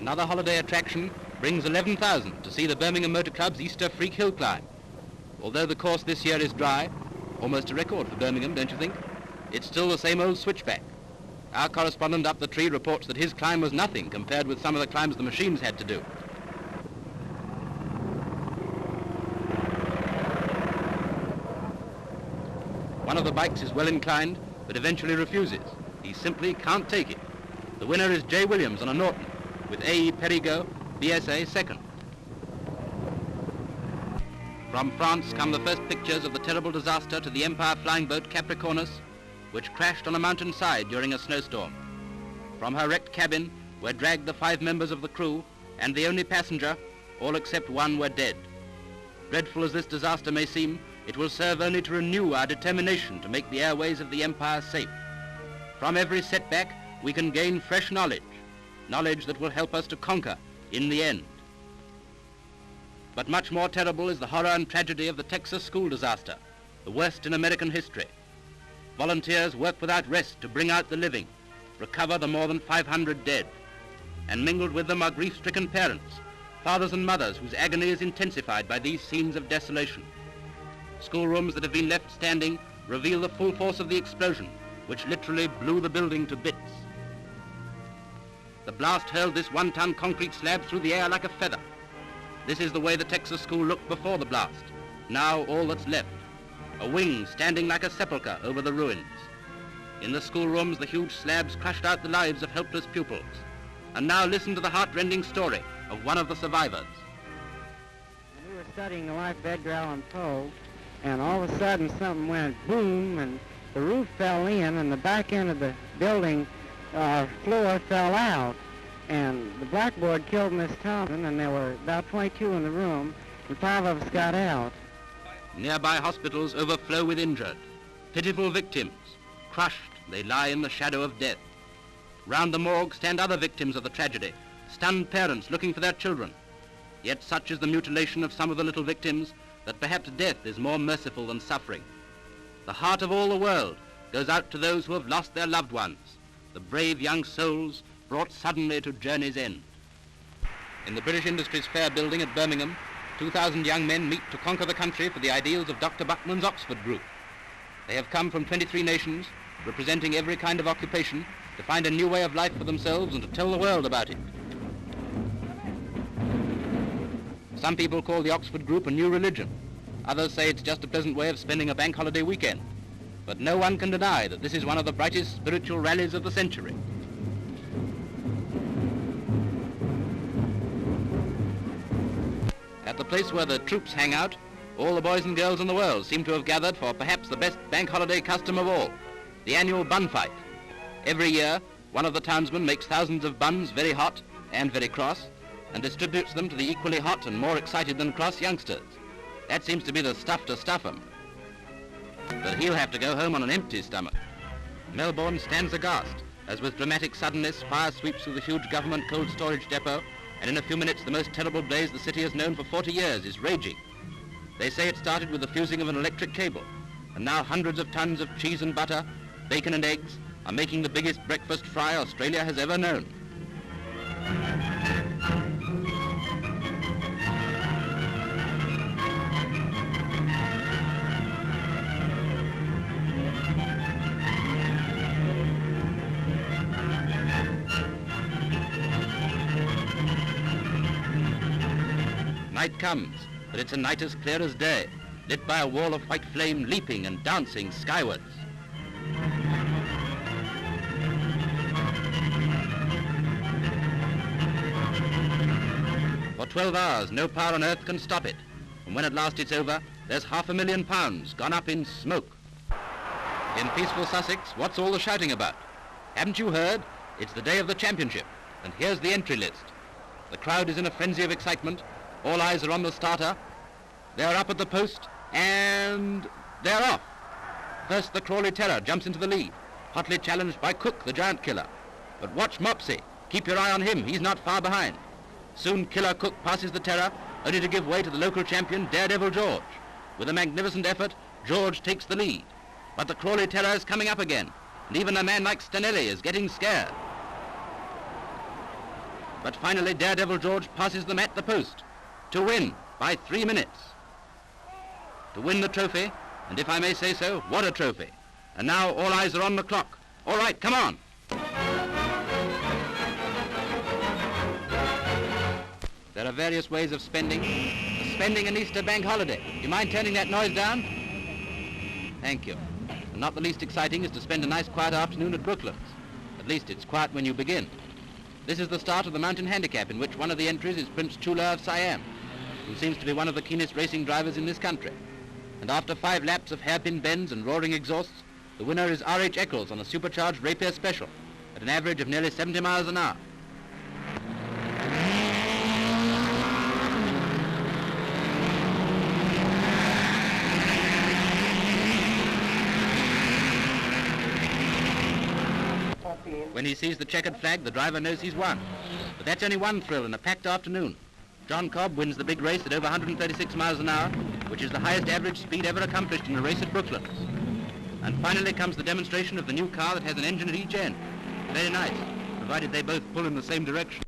Another holiday attraction brings 11,000 to see the Birmingham Motor Club's Easter Freak Hill Climb. Although the course this year is dry, almost a record for Birmingham, don't you think? It's still the same old switchback. Our correspondent up the tree reports that his climb was nothing compared with some of the climbs the machines had to do. One of the bikes is well inclined, but eventually refuses. He simply can't take it. The winner is J. Williams on a Norton, with A.E. Perigot, U.S.A. second. From France come the first pictures of the terrible disaster to the Empire flying boat Capricornus, which crashed on a mountain side during a snowstorm. From her wrecked cabin were dragged the 5 members of the crew, and the only passenger, all except one, were dead. Dreadful as this disaster may seem, it will serve only to renew our determination to make the airways of the Empire safe. From every setback, we can gain fresh knowledge that will help us to conquer in the end. But much more terrible is the horror and tragedy of the Texas school disaster, the worst in American history. Volunteers work without rest to bring out the living, recover the more than 500 dead, and mingled with them are grief-stricken parents, fathers and mothers whose agony is intensified by these scenes of desolation. Schoolrooms that have been left standing reveal the full force of the explosion, which literally blew the building to bits. The blast hurled this 1-ton concrete slab through the air like a feather. This is the way the Texas school looked before the blast. Now all that's left, a wing standing like a sepulchre over the ruins. In the schoolrooms, the huge slabs crushed out the lives of helpless pupils. And now listen to the heart-rending story of one of the survivors. We were studying the life of Edgar Allan Poe, and all of a sudden something went boom, and the roof fell in, and the back end of the building floor fell out. And the blackboard killed Miss Thompson, and there were about 22 in the room, and 5 of us got out. Nearby hospitals overflow with injured. Pitiful victims. Crushed, they lie in the shadow of death. Round the morgue stand other victims of the tragedy, stunned parents looking for their children. Yet such is the mutilation of some of the little victims that perhaps death is more merciful than suffering. The heart of all the world goes out to those who have lost their loved ones, the brave young souls brought suddenly to journey's end. In the British Industries Fair building at Birmingham, 2,000 young men meet to conquer the country for the ideals of Dr. Buckman's Oxford group. They have come from 23 nations, representing every kind of occupation, to find a new way of life for themselves and to tell the world about it. Some people call the Oxford group a new religion. Others say it's just a pleasant way of spending a bank holiday weekend. But no one can deny that this is one of the brightest spiritual rallies of the century. At the place where the troops hang out, all the boys and girls in the world seem to have gathered for perhaps the best bank holiday custom of all, the annual bun fight. Every year, one of the townsmen makes thousands of buns very hot and very cross, and distributes them to the equally hot and more excited than cross youngsters. That seems to be the stuff to stuff 'em. But he'll have to go home on an empty stomach. Melbourne stands aghast, as with dramatic suddenness, fire sweeps through the huge government cold storage depot, and in a few minutes the most terrible blaze the city has known for 40 years is raging. They say it started with the fusing of an electric cable, and now hundreds of tons of cheese and butter, bacon and eggs are making the biggest breakfast fry Australia has ever known. Night comes, but it's a night as clear as day, lit by a wall of white flame leaping and dancing skywards. For 12 hours, no power on earth can stop it. And when at last it's over, there's £500,000 gone up in smoke. In peaceful Sussex, what's all the shouting about? Haven't you heard? It's the day of the championship, and here's the entry list. The crowd is in a frenzy of excitement. All eyes are on the starter. They're up at the post, and they're off. First, the Crawley Terror jumps into the lead, hotly challenged by Cook, the giant killer. But watch Mopsy. Keep your eye on him. He's not far behind. Soon Killer Cook passes the Terror, only to give way to the local champion, Daredevil George. With a magnificent effort, George takes the lead. But the Crawley Terror is coming up again, and even a man like Stanelli is getting scared. But finally, Daredevil George passes them at the post to win by 3 minutes. To win the trophy, and if I may say so, what a trophy. And now all eyes are on the clock. All right, come on. There are various ways of spending an Easter bank holiday. Do you mind turning that noise down? Thank you. And not the least exciting is to spend a nice quiet afternoon at Brooklands. At least it's quiet when you begin. This is the start of the mountain handicap, in which one of the entries is Prince Chula of Siam, who seems to be one of the keenest racing drivers in this country. And after 5 laps of hairpin bends and roaring exhausts, the winner is R.H. Eccles on a supercharged Rapier Special at an average of nearly 70 miles an hour. When he sees the checkered flag, the driver knows he's won. But that's only one thrill in a packed afternoon. John Cobb wins the big race at over 136 miles an hour, which is the highest average speed ever accomplished in a race at Brooklands. And finally comes the demonstration of the new car that has an engine at each end. Very nice, provided they both pull in the same direction.